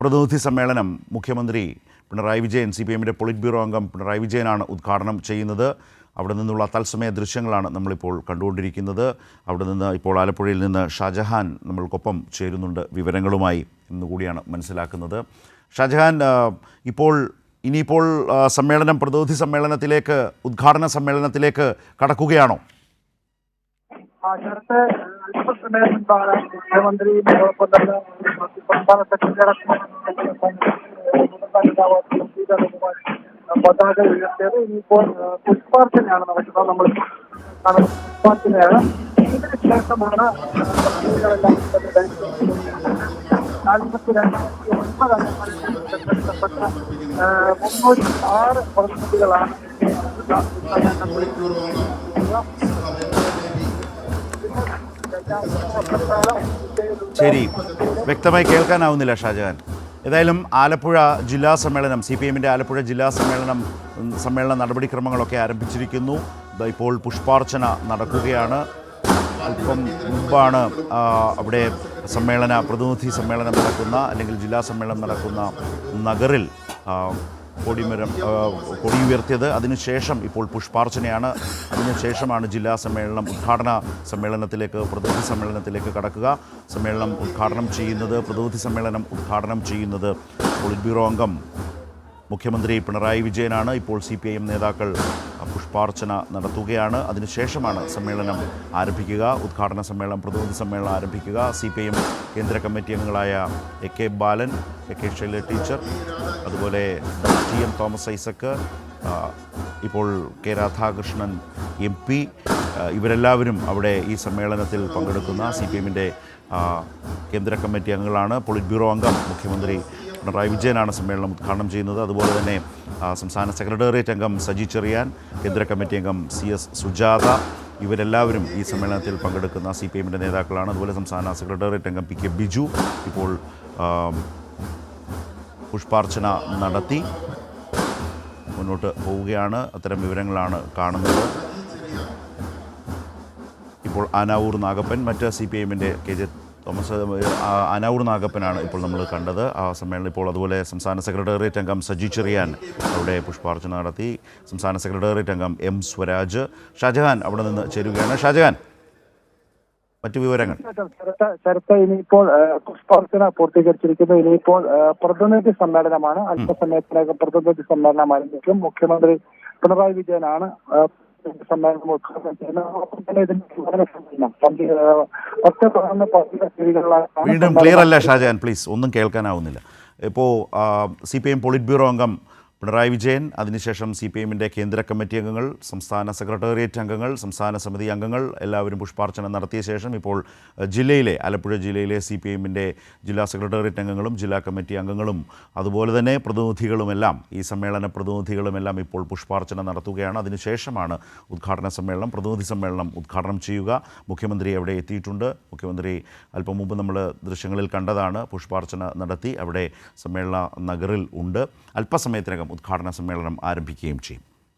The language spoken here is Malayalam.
പ്രതിനിധി സമ്മേളനം മുഖ്യമന്ത്രി പിണറായി വിജയൻ CPMന്റെ പൊളിറ്റ് ബ്യൂറോ അംഗം പിണറായി വിജയനാണ് ഉദ്ഘാടനം ചെയ്യുന്നത്. അവിടെ നിന്നുള്ള തത്സമയ ദൃശ്യങ്ങളാണ് നമ്മളിപ്പോൾ കണ്ടുകൊണ്ടിരിക്കുന്നത്. അവിടെ നിന്ന് ഇപ്പോൾ ആലപ്പുഴയിൽ നിന്ന് ഷാജഹാൻ നമ്മൾക്കൊപ്പം ചേരുന്നുണ്ട് വിവരങ്ങളുമായി എന്നുകൂടിയാണ് മനസ്സിലാക്കുന്നത്. ഷാജഹാൻ, ഇനിയിപ്പോൾ സമ്മേളനം പ്രതിനിധി സമ്മേളനത്തിലേക്ക് ഉദ്ഘാടന സമ്മേളനത്തിലേക്ക് കടക്കുകയാണോ? മുഖ്യമന്ത്രി സംസ്ഥാന സെക്രട്ടറി പതാക ഉയർത്തിയത്. ഇനിയിപ്പോൾ പുഷ്പാർച്ചനയാണ് നടക്കുന്നത്. നമ്മൾ പുഷ്പാർച്ചനയാണ്. ഇതിന് ശേഷമാണ് 42,909 അംഗങ്ങളിൽ തെരഞ്ഞെടുക്കപ്പെട്ട 306 പ്രതിനിധികളാണ് ശരി, വ്യക്തമായി കേൾക്കാനാവുന്നില്ല ഷാജഹാൻ. ഏതായാലും ആലപ്പുഴ ജില്ലാ സമ്മേളനം CPMന്റെ ആലപ്പുഴ ജില്ലാ സമ്മേളന നടപടിക്രമങ്ങളൊക്കെ ആരംഭിച്ചിരിക്കുന്നു. ഇപ്പോൾ പുഷ്പാർച്ചന നടക്കുകയാണ്. അല്പം മുമ്പാണ് അവിടെ പ്രതിനിധി സമ്മേളനം നടക്കുന്ന അല്ലെങ്കിൽ ജില്ലാ സമ്മേളനം നടക്കുന്ന നഗറിൽ കൊടി ഉയർത്തിയത്. അതിനുശേഷം ഇപ്പോൾ പുഷ്പാർച്ചനയാണ്. അതിനുശേഷമാണ് ജില്ലാ സമ്മേളനം പ്രതിനിധി സമ്മേളനത്തിലേക്ക് കടക്കുക. പ്രതിനിധി സമ്മേളനം ഉദ്ഘാടനം ചെയ്യുന്നത് പൊളിറ്റ് ബ്യൂറോ അംഗം മുഖ്യമന്ത്രി പിണറായി വിജയനാണ്. ഇപ്പോൾ CPM നേതാക്കൾ പുഷ്പാർച്ചന നടത്തുകയാണ്. അതിനുശേഷമാണ് സമ്മേളനം ആരംഭിക്കുക. പ്രതിനിധി സമ്മേളനം ആരംഭിക്കുക. CPM കേന്ദ്ര കമ്മിറ്റി അംഗങ്ങളായ AK ബാലൻ, AK ശൈലജ ടീച്ചർ, അതുപോലെ TM തോമസ് ഐസക്ക്, ഇപ്പോൾ K രാധാകൃഷ്ണൻ MP, ഇവരെല്ലാവരും അവിടെ ഈ സമ്മേളനത്തിൽ പങ്കെടുക്കുന്ന CPMന്റെ കേന്ദ്ര കമ്മിറ്റി അംഗങ്ങളാണ്. പൊളിറ്റ് ബ്യൂറോ അംഗം മുഖ്യമന്ത്രി പിണറായി വിജയനാണ് സമ്മേളനം ഉദ്ഘാടനം ചെയ്യുന്നത്. അതുപോലെ തന്നെ സംസ്ഥാന സെക്രട്ടേറിയറ്റ് അംഗം സജി ചെറിയാൻ, കേന്ദ്ര കമ്മിറ്റി അംഗം CS സുജാത, ഇവരെല്ലാവരും ഈ സമ്മേളനത്തിൽ പങ്കെടുക്കുന്ന CPMന്റെ നേതാക്കളാണ്. അതുപോലെ സംസ്ഥാന സെക്രട്ടേറിയറ്റ് അംഗം PK ബിജു ഇപ്പോൾ പുഷ്പാർച്ചന നടത്തി മുന്നോട്ട് പോവുകയാണ്. അത്തരം വിവരങ്ങളാണ് കാണുന്നത്. ഇപ്പോൾ ആനാവൂർ നാഗപ്പൻ, മറ്റ് CPMന്റെ KJ തോമസ്, ആനാവൂർ നാഗപ്പനാണ് ഇപ്പോൾ നമ്മൾ കണ്ടത്. ആ സമ്മേളനം ഇപ്പോൾ അതുപോലെ സംസ്ഥാന സെക്രട്ടേറിയറ്റ് അംഗം സജി ചെറിയാൻ അവിടെ പുഷ്പാർച്ചന നടത്തി. സംസ്ഥാന സെക്രട്ടേറിയറ്റ് അംഗം M സ്വരാജ്. ഷാജഹാൻ അവിടെ നിന്ന് ചേരുകയാണ്. ഷാജഹാൻ, മറ്റു വിവരങ്ങൾ? ഇനിയിപ്പോൾ പുഷ്പാർച്ചന പൂർത്തീകരിച്ചിരിക്കുന്നു. ഇനിയിപ്പോൾ പ്രതിനിധി സമ്മേളനമാണ്. അല്പസമയത്തിനകം പ്രതിനിധി സമ്മേളനം ആരംഭിക്കും. മുഖ്യമന്ത്രി പിണറായി വിജയനാണ് സമ്മേളനം ഉദ്ഘാടനം ചെയ്യുന്നത്. വീണ്ടും ക്ലിയർ അല്ല ഷാജഹാൻ, പ്ലീസ്, ഒന്നും കേൾക്കാനാവുന്നില്ല. ഇപ്പോൾ CPM പൊളിറ്റ് ബ്യൂറോ അംഗം പിണറായി വിജയൻ, അതിനുശേഷം CPMന്റെ കേന്ദ്ര കമ്മിറ്റി അംഗങ്ങൾ, സംസ്ഥാന സെക്രട്ടേറിയറ്റ് അംഗങ്ങൾ, സംസ്ഥാന സമിതി അംഗങ്ങൾ എല്ലാവരും പുഷ്പാർച്ചന നടത്തിയ ശേഷം ഇപ്പോൾ ആലപ്പുഴ ജില്ലയിലെ CPMന്റെ ജില്ലാ സെക്രട്ടേറിയറ്റ് അംഗങ്ങളും ജില്ലാ കമ്മിറ്റി അംഗങ്ങളും അതുപോലെ തന്നെ ഈ സമ്മേളന പ്രതിനിധികളുമെല്ലാം ഇപ്പോൾ പുഷ്പാർച്ചന നടത്തുകയാണ്. അതിനുശേഷമാണ് പ്രതിനിധി സമ്മേളനം ഉദ്ഘാടനം ചെയ്യുക. മുഖ്യമന്ത്രി അവിടെ എത്തിയിട്ടുണ്ട്. മുഖ്യമന്ത്രി അല്പം മുമ്പ് നമ്മൾ ദൃശ്യങ്ങളിൽ കണ്ടതാണ്. പുഷ്പാർച്ചന നടത്തി അവിടെ സമ്മേളന നഗറിൽ ഉണ്ട്. അല്പസമയത്തിനകം ഉദ്ഘാടന സമ്മേളനം ആരംഭിക്കുകയും ചെയ്യും.